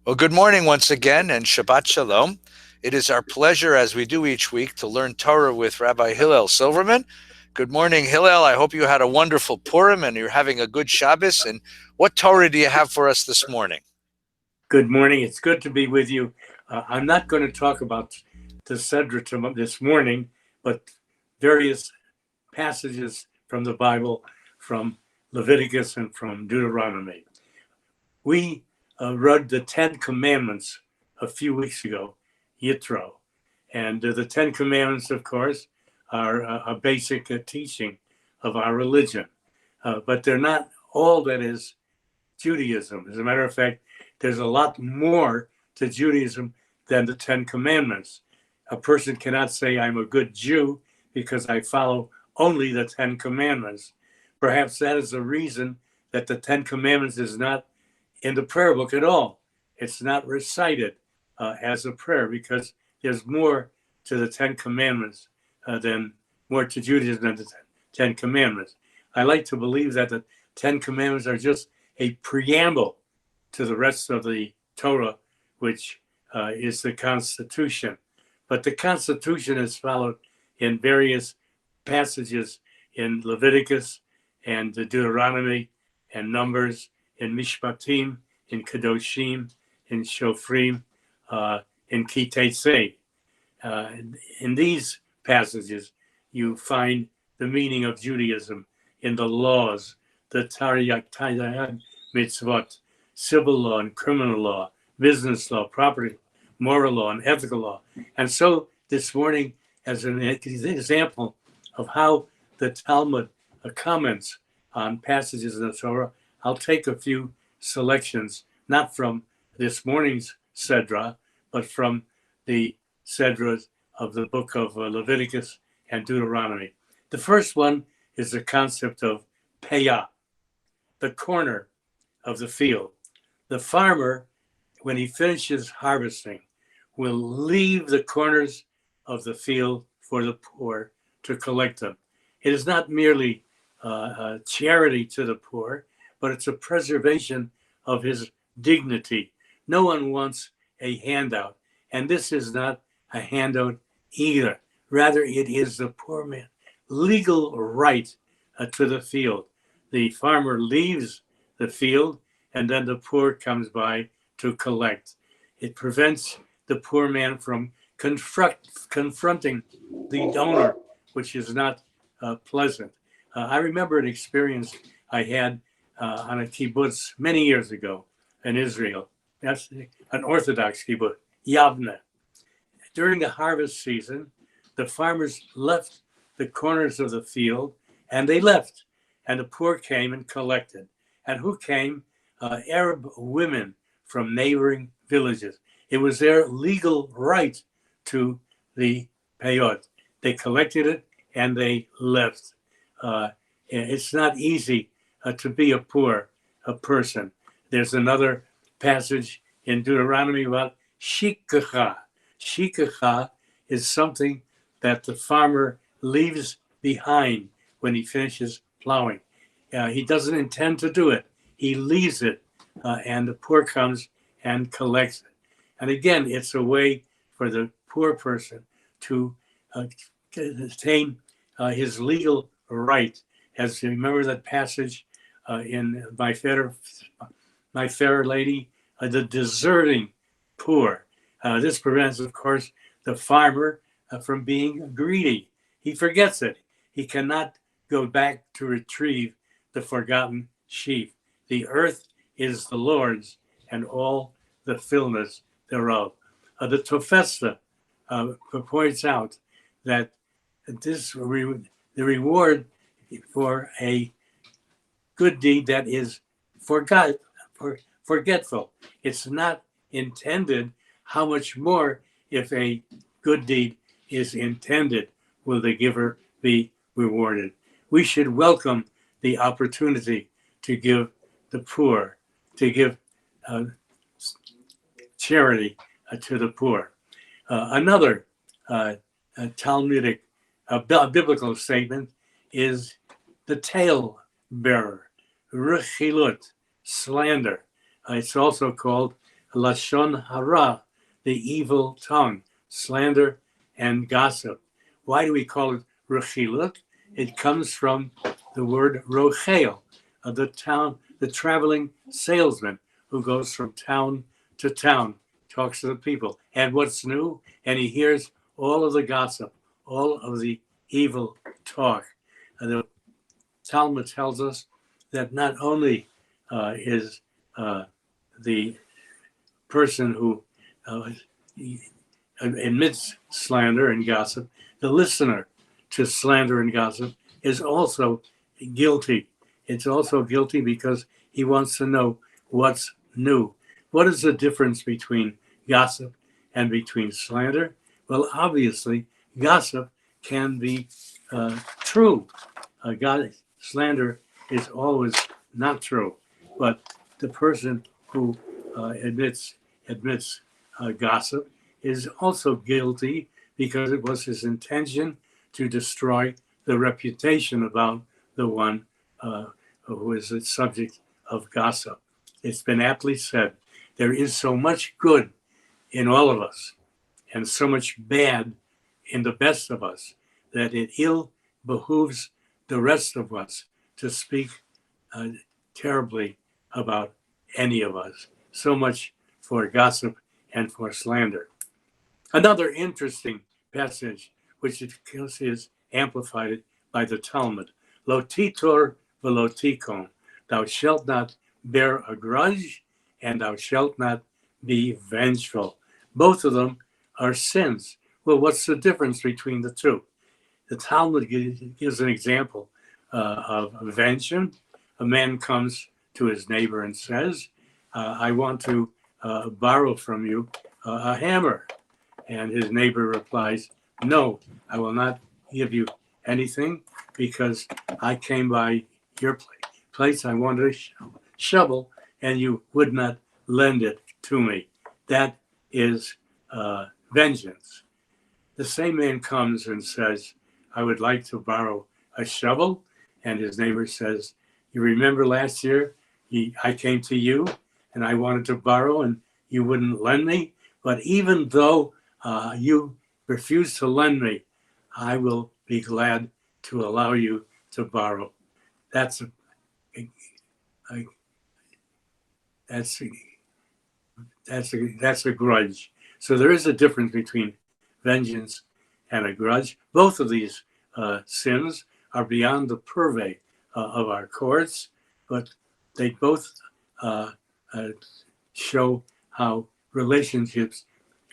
Well, good morning once again and Shabbat Shalom. It is our pleasure, as we do each week, to learn Torah with Rabbi Hillel Silverman. Good morning, Hillel. I hope you had a wonderful Purim and you're having a good Shabbos. And what Torah do you have for us this morning? Good morning. It's good to be with you. I'm not going to talk about the Sedra this morning, but various passages from the Bible, from Leviticus and from Deuteronomy. We read the Ten Commandments a few weeks ago, Yitro. And the Ten Commandments, of course, are a basic teaching of our religion. But they're not all that is Judaism. As a matter of fact, there's a lot more to Judaism than the Ten Commandments. A person cannot say, I'm a good Jew because I follow only the Ten Commandments. Perhaps that is the reason that the Ten Commandments is not in the prayer book at all. It's not recited as a prayer because there's more to the Ten Commandments than more to Judaism than the Ten Commandments. I like to believe that the Ten Commandments are just a preamble to the rest of the Torah, which is the Constitution. But the Constitution is followed in various passages in Leviticus and Deuteronomy and Numbers, in Mishpatim, in Kedoshim, in Shofrim, in Kitei. In these passages, you find the meaning of Judaism in the laws, the Taryag mitzvot, civil law and criminal law, business law, property, moral law, and ethical law. And so this morning, as an example of how the Talmud comments on passages in the Torah, I'll take a few selections, not from this morning's Sedra, but from the Sedras of the book of Leviticus and Deuteronomy. The first one is the concept of payah, the corner of the field. The farmer, when he finishes harvesting, will leave the corners of the field for the poor to collect them. It is not merely a charity to the poor, but it's a preservation of his dignity. No one wants a handout, and this is not a handout either. Rather, it is the poor man's legal right to the field. The farmer leaves the field, and then the poor comes by to collect. It prevents the poor man from confronting the donor, which is not pleasant. I remember an experience I had on a kibbutz many years ago in Israel. That's an Orthodox kibbutz, Yavne. During the harvest season, the farmers left the corners of the field, and they left, and the poor came and collected. And who came? Arab women from neighboring villages. It was their legal right to the payot. They collected it and they left. It's not easy to be a poor person. There's another passage in Deuteronomy about shikacha. Shikacha is something that the farmer leaves behind when he finishes plowing. He doesn't intend to do it. He leaves it, and the poor comes and collects it. And again, it's a way for the poor person to attain his legal right. As you remember that passage in My Fair Lady, the deserting poor. This prevents, of course, the farmer from being greedy. He forgets it. He cannot go back to retrieve the forgotten sheep. The earth is the Lord's and all the fullness thereof. The Tofesta points out that the reward for a good deed that is forgetful. It's not intended. How much more if a good deed is intended will the giver be rewarded? We should welcome the opportunity to give the poor, to give charity to the poor. Another Talmudic, biblical statement is the tale bearer, rechilut, slander. It's also called lashon hara, the evil tongue, slander and gossip. Why do we call it rechilut? It comes from the word rochel, the traveling salesman who goes from town to town, talks to the people. And what's new? And he hears all of the gossip, all of the evil talk. The Talmud tells us that not only is the person who admits slander and gossip, the listener to slander and gossip is also guilty. It's also guilty because he wants to know what's new. What is the difference between gossip and between slander? Well, obviously, gossip can be true. Slander is always not true, but the person who admits gossip is also guilty because it was his intention to destroy the reputation about the one who is the subject of gossip. It's been aptly said, there is so much good in all of us and so much bad in the best of us that it ill behooves the rest of us to speak terribly about any of us. So much for gossip and for slander. Another interesting passage, which is amplified by the Talmud, Lo titor velo tikon, thou shalt not bear a grudge, and thou shalt not be vengeful. Both of them are sins. Well, what's the difference between the two? The Talmud gives an example of vengeance. A man comes to his neighbor and says, I want to borrow from you a hammer. And his neighbor replies, no, I will not give you anything because I came by your place. I wanted a shovel and you would not lend it to me. That is vengeance. The same man comes and says, I would like to borrow a shovel. And his neighbor says, you remember last year, I came to you and I wanted to borrow and you wouldn't lend me. But even though you refuse to lend me, I will be glad to allow you to borrow. That's a grudge. So there is a difference between vengeance and a grudge. Both of these sins are beyond the purvey of our courts, but they both show how relationships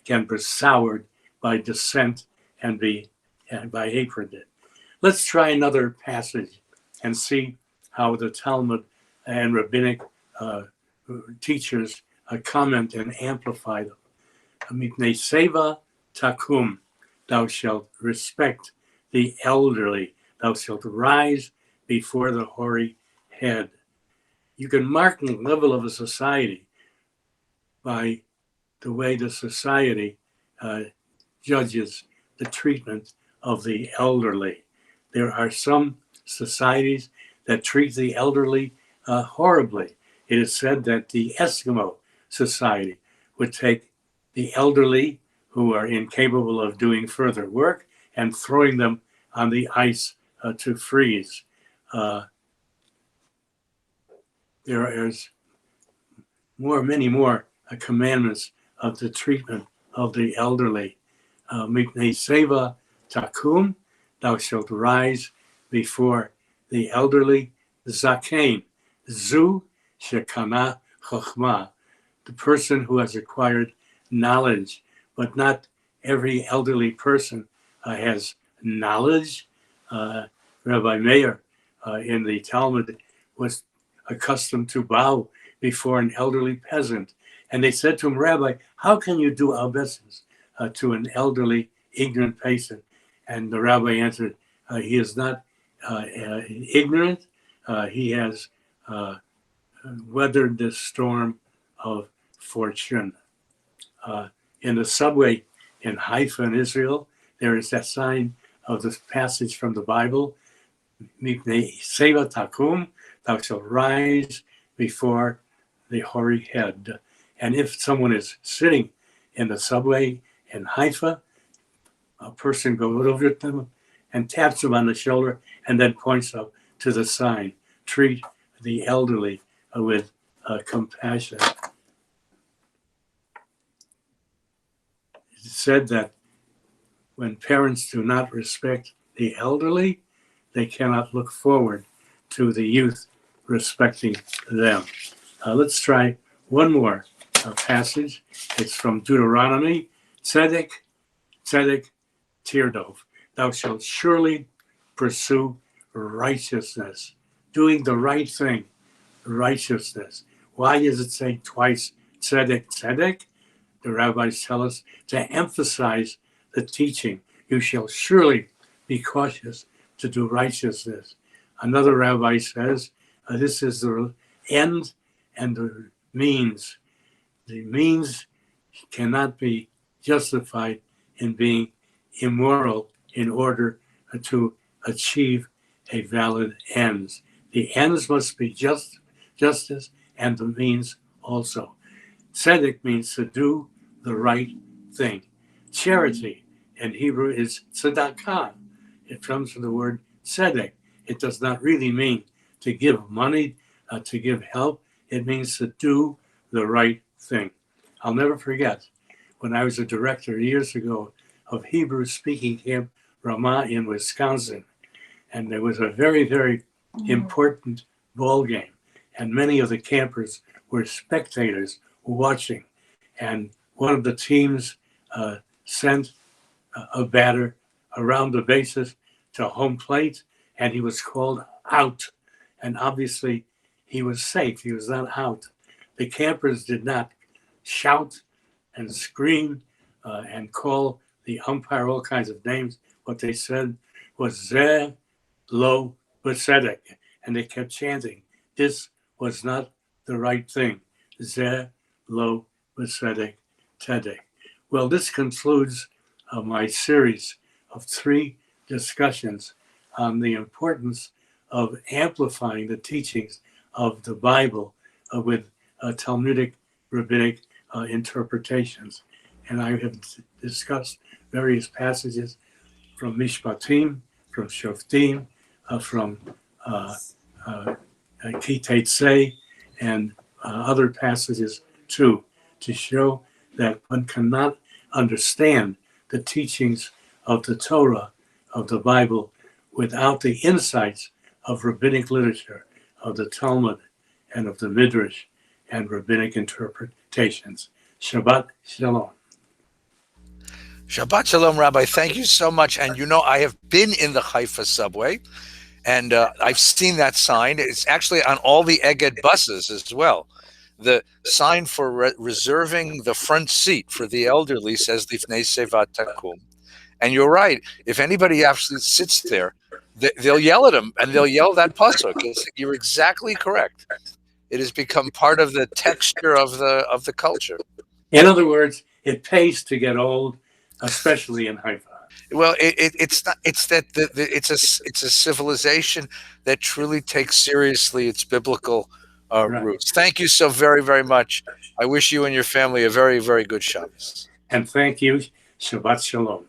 can be soured by dissent and by hatred. Let's try another passage and see how the Talmud and rabbinic teachers comment and amplify them. Mipnei seva takum, thou shalt respect the elderly, thou shalt rise before the hoary head. You can mark the level of a society by the way the society judges the treatment of the elderly. There are some societies that treat the elderly horribly. It is said that the Eskimo society would take the elderly who are incapable of doing further work and throwing them on the ice to freeze. There is many more commandments of the treatment of the elderly. Mipnei seva takum, thou shalt rise before the elderly. Zakein, zu shekana chokhmah, the person who has acquired knowledge, but not every elderly person has knowledge. Rabbi Meir in the Talmud was accustomed to bow before an elderly peasant. And they said to him, Rabbi, how can you do obeisance to an elderly, ignorant peasant? And the rabbi answered, he is not ignorant. He has weathered the storm of fortune. In the subway in Haifa in Israel, there is that sign of this passage from the Bible, Mipnei seva takum, thou shalt rise before the hoary head. And if someone is sitting in the subway in Haifa, a person goes over to them and taps them on the shoulder and then points up to the sign, treat the elderly with compassion. It's said that when parents do not respect the elderly, they cannot look forward to the youth respecting them. Let's try one more passage. It's from Deuteronomy. Tzedek, tzedek, tirdov. Thou shalt surely pursue righteousness, doing the right thing, righteousness. Why does it say twice tzedek, tzedek? The rabbis tell us to emphasize the teaching. You shall surely be cautious to do righteousness. Another rabbi says this is the end and the means. The means cannot be justified in being immoral in order to achieve a valid ends. The ends must be justice and the means also. Tzedek means to do the right thing. Charity in Hebrew is tzedakah. It comes from the word tzedek. It does not really mean to give money, to give help. It means to do the right thing. I'll never forget when I was a director years ago of Hebrew speaking camp Ramah in Wisconsin. And there was a very, very important ball game. And many of the campers were spectators watching. And one of the teams sent a batter around the bases to home plate, and he was called out. And obviously, he was safe. He was not out. The campers did not shout and scream and call the umpire all kinds of names. What they said was Zeh Lo B'Tzedek. And they kept chanting, this was not the right thing. Zeh Lo B'Tzedek Tzedek. Well, this concludes my series of 3 discussions on the importance of amplifying the teachings of the Bible with Talmudic rabbinic interpretations. And I have discussed various passages from Mishpatim, from Shoftim, from Ki Tetzei, and other passages too, to show that one cannot understand the teachings of the Torah, of the Bible, without the insights of rabbinic literature, of the Talmud, and of the Midrash, and rabbinic interpretations. Shabbat Shalom. Shabbat Shalom, Rabbi. Thank you so much. And you know, I have been in the Haifa subway, and I've seen that sign. It's actually on all the Egged buses as well. The sign for reserving the front seat for the elderly says Lifnei Sevat Takum. And you're right. If anybody actually sits there, they'll yell at him, and they'll yell that pasuk. You're exactly correct. It has become part of the texture of the culture. In other words, it pays to get old, especially in Haifa. Well, it's not. It's that it's a civilization that truly takes seriously its biblical roots. Thank you so very, very much. I wish you and your family a very, very good Shabbos. And thank you. Shabbat Shalom.